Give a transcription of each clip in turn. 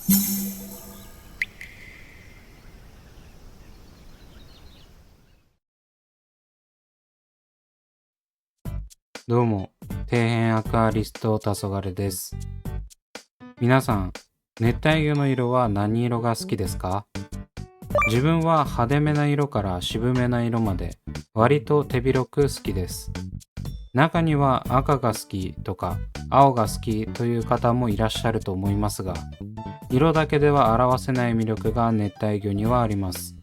どうも、底辺アクアリスト黄昏です。皆さん、熱帯魚の色は何色が好きですか？自分は派手めな色から渋めな色まで割と手広く好きです。中には赤が好きとか青が好きという方もいらっしゃると思いますが、色だけでは表せない魅力が熱帯魚にはあります。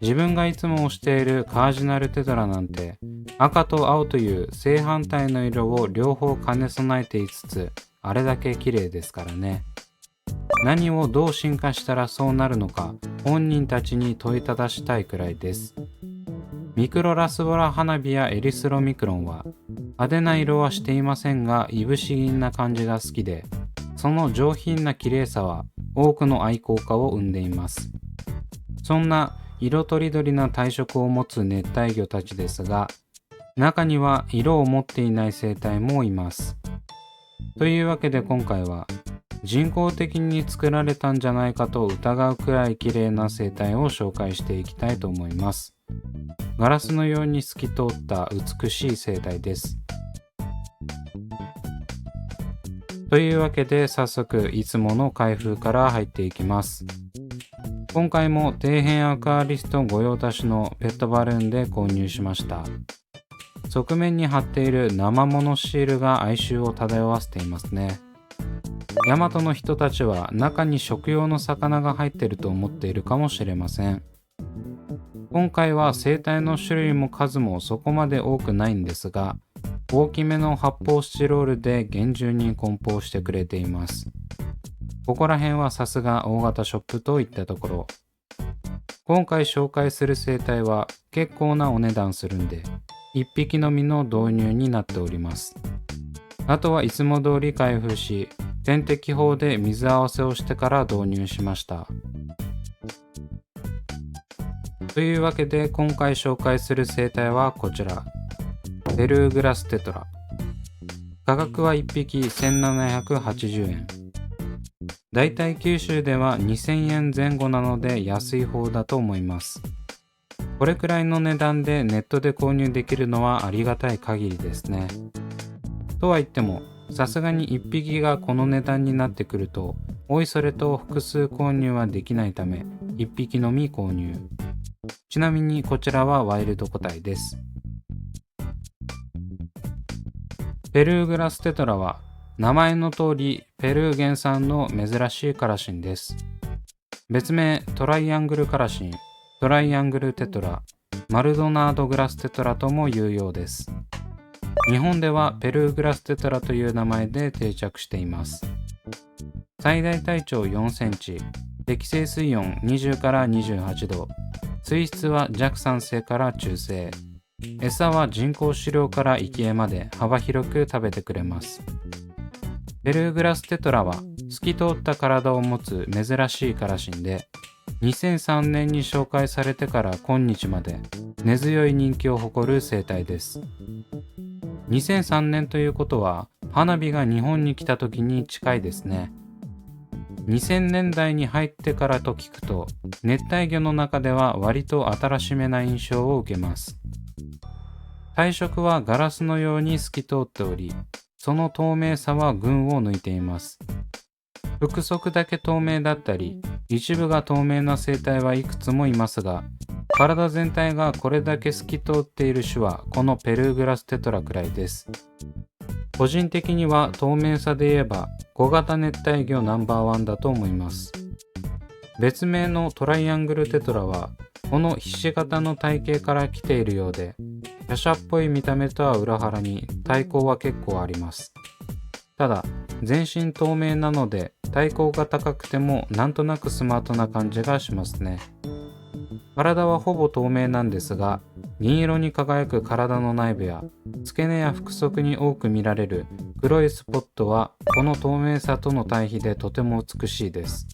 自分がいつも推しているカージナルテトラなんて赤と青という正反対の色を両方兼ね備えていつつ、あれだけ綺麗ですからね。何をどう進化したらそうなるのか本人たちに問いただしたいくらいです。ミクロラスボラ花火やエリスロミクロンは派手な色はしていませんが、いぶし銀な感じが好きで、その上品な綺麗さは多くの愛好家を生んでいます。そんな色とりどりな体色を持つ熱帯魚たちですが、中には色を持っていない生態もいます。というわけで今回は人工的に作られたんじゃないかと疑うくらい綺麗な生態を紹介していきたいと思います。ガラスのように透き通った美しい生態です。というわけで早速いつもの開封から入っていきます。今回も底辺アクアリスト御用達のペットバルーンで購入しました。側面に貼っている生ものシールが哀愁を漂わせていますね。大和の人たちは中に食用の魚が入っていると思っているかもしれません。今回は生態の種類も数もそこまで多くないんですが、大きめの発泡スチロールで厳重に梱包してくれています。ここら辺はさすが大型ショップといったところ。今回紹介する生態は結構なお値段するんで、1匹のみの導入になっております。あとはいつも通り開封し、点滴法で水合わせをしてから導入しました。というわけで今回紹介する生態はこちら。ペルーグラステトラ。価格は1匹1780円。だいたい九州では2000円前後なので安い方だと思います。これくらいの値段でネットで購入できるのはありがたい限りですね。とは言っても、さすがに1匹がこの値段になってくると、おいそれと複数購入はできないため、1匹のみ購入。ちなみにこちらはワイルド個体です。ペルーグラステトラは、名前の通りペルー原産の珍しいカラシンです。別名トライアングルカラシン、トライアングルテトラ、マルドナードグラステトラとも言うようです。日本ではペルーグラステトラという名前で定着しています。最大体長4センチ、適正水温20から28度、水質は弱酸性から中性。餌は人工飼料から生き餌まで幅広く食べてくれます。ペルーグラステトラは透き通った体を持つ珍しいカラシンで、2003年に紹介されてから今日まで根強い人気を誇る生態です。2003年ということは花火が日本に来た時に近いですね。2000年代に入ってからと聞くと、熱帯魚の中では割と新しめな印象を受けます。体色はガラスのように透き通っており、その透明さは群を抜いています。腹側だけ透明だったり、一部が透明な生態はいくつもいますが、体全体がこれだけ透き通っている種はこのペルーグラステトラくらいです。個人的には透明さで言えば小型熱帯魚ナンバーワンだと思います。別名のトライアングルテトラはこのひし形の体型から来ているようで、華奢っぽい見た目とは裏腹に体高は結構あります。ただ全身透明なので体高が高くてもなんとなくスマートな感じがしますね。体はほぼ透明なんですが、銀色に輝く体の内部や付け根や腹側に多く見られる黒いスポットはこの透明さとの対比でとても美しいです。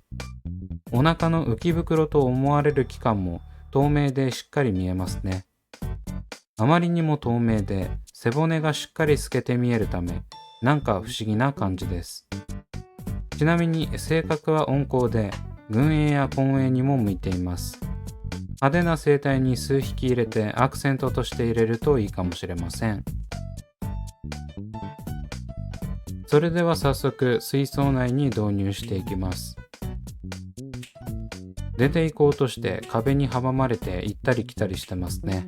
お腹の浮き袋と思われる器官も透明でしっかり見えますね。あまりにも透明で背骨がしっかり透けて見えるため、なんか不思議な感じです。ちなみに性格は温厚で、群栄や混栄にも向いています。派手な生態に数匹入れてアクセントとして入れるといいかもしれません。それでは早速水槽内に導入していきます。出て行こうとして壁に阻まれて行ったり来たりしてますね。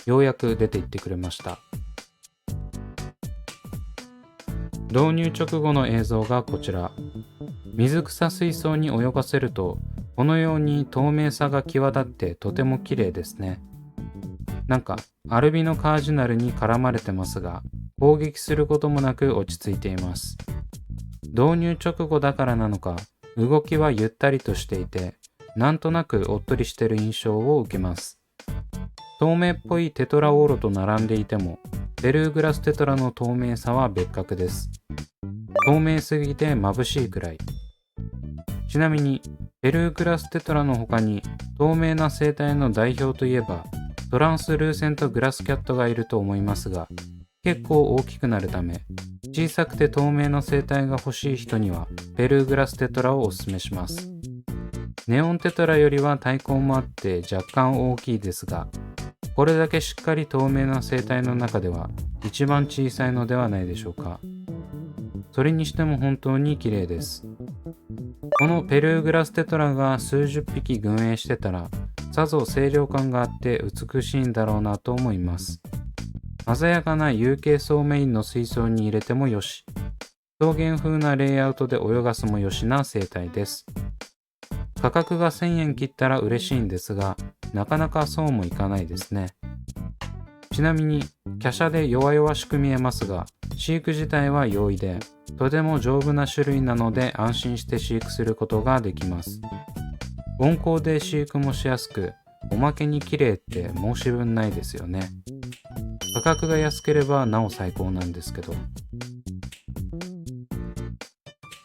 ようやく出て行ってくれました。導入直後の映像がこちら。水草水槽に泳がせると、このように透明さが際立ってとても綺麗ですね。なんかアルビノカージナルに絡まれてますが、攻撃することもなく落ち着いています。導入直後だからなのか、動きはゆったりとしていて、なんとなくおっとりしてる印象を受けます。透明っぽいテトラオーロと並んでいても、ペルーグラステトラの透明さは別格です。透明すぎて眩しいくらい。ちなみにペルーグラステトラの他に透明な生態の代表といえばトランスルーセントグラスキャットがいると思いますが、結構大きくなるため小さくて透明な生態が欲しい人にはペルーグラステトラをおすすめします。ネオンテトラよりは体高もあって若干大きいですが、これだけしっかり透明な生態の中では一番小さいのではないでしょうか。それにしても本当に綺麗です。このペルーグラステトラが数十匹群栄してたら、さぞ清涼感があって美しいんだろうなと思います。鮮やかな有形層メインの水槽に入れてもよし、草原風なレイアウトで泳がすもよしな生態です。価格が1000円切ったら嬉しいんですが、なかなかそうもいかないですね。ちなみに華奢で弱々しく見えますが、飼育自体は容易でとても丈夫な種類なので安心して飼育することができます。温厚で飼育もしやすく、おまけに綺麗って申し分ないですよね。価格が安ければなお最高なんですけど。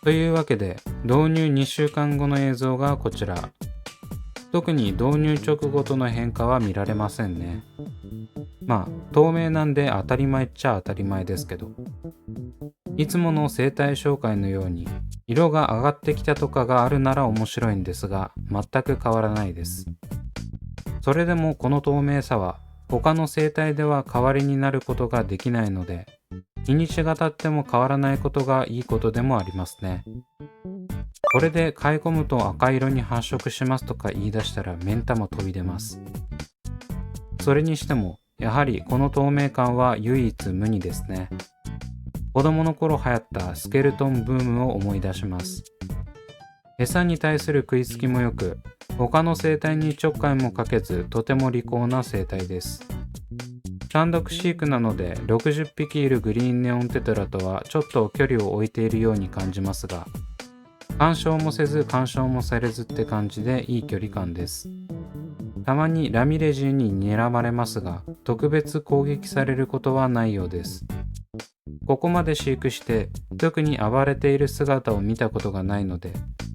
というわけで導入2週間後の映像がこちら。特に導入直後との変化は見られませんね。まあ透明なんで当たり前っちゃ当たり前ですけど、いつもの生態紹介のように色が上がってきたとかがあるなら面白いんですが、全く変わらないです。それでもこの透明さは他の生態では代わりになることができないので、日にちが経っても変わらないことがいいことでもありますね。これで買い込むと赤色に発色しますとか言い出したら目ん玉飛び出ます。それにしてもやはりこの透明感は唯一無二ですね。子供の頃流行ったスケルトンブームを思い出します。餌に対する食いつきもよく、他の生態にちょっかいもかけずとても利口な生態です。単独飼育なので60匹いるグリーンネオンテトラとはちょっと距離を置いているように感じますが、干渉もせず干渉もされずって感じでいい距離感です。たまにラミレジーに睨まれますが、特別攻撃されることはないようです。ここまで飼育して特に暴れている姿を見たことがないので、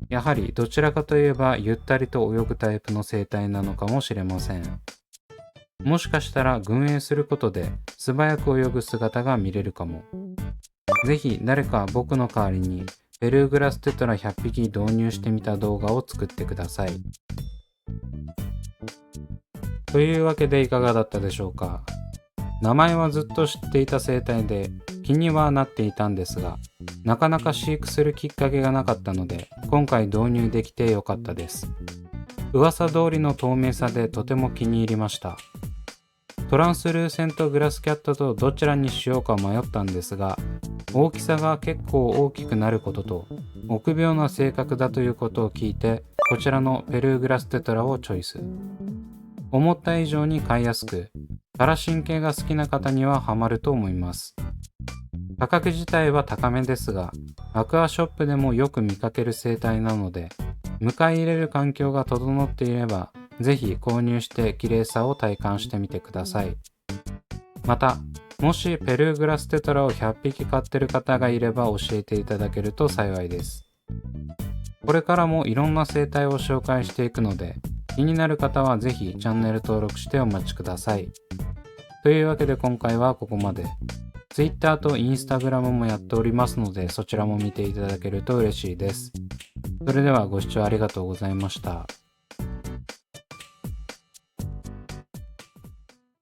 やはりどちらかといえばゆったりと泳ぐタイプの生態なのかもしれません。もしかしたら群栄することで素早く泳ぐ姿が見れるかも。ぜひ誰か僕の代わりにペルーグラステトラ100匹導入してみた動画を作ってください。というわけでいかがだったでしょうか。名前はずっと知っていた生態で気にはなっていたんですが、なかなか飼育するきっかけがなかったので、今回導入できてよかったです。噂通りの透明さでとても気に入りました。トランスルーセントグラスキャットとどちらにしようか迷ったんですが、大きさが結構大きくなることと臆病な性格だということを聞いて、こちらのペルーグラステトラをチョイス。思った以上に飼いやすく、カラシン系が好きな方にはハマると思います。価格自体は高めですが、アクアショップでもよく見かける生態なので、迎え入れる環境が整っていれば、ぜひ購入して綺麗さを体感してみてください。また、もしペルーグラステトラを100匹飼ってる方がいれば教えていただけると幸いです。これからもいろんな生態を紹介していくので、気になる方はぜひチャンネル登録してお待ちください。というわけで今回はここまで。Twitter と Instagram もやっておりますので、そちらも見ていただけると嬉しいです。それではご視聴ありがとうございました。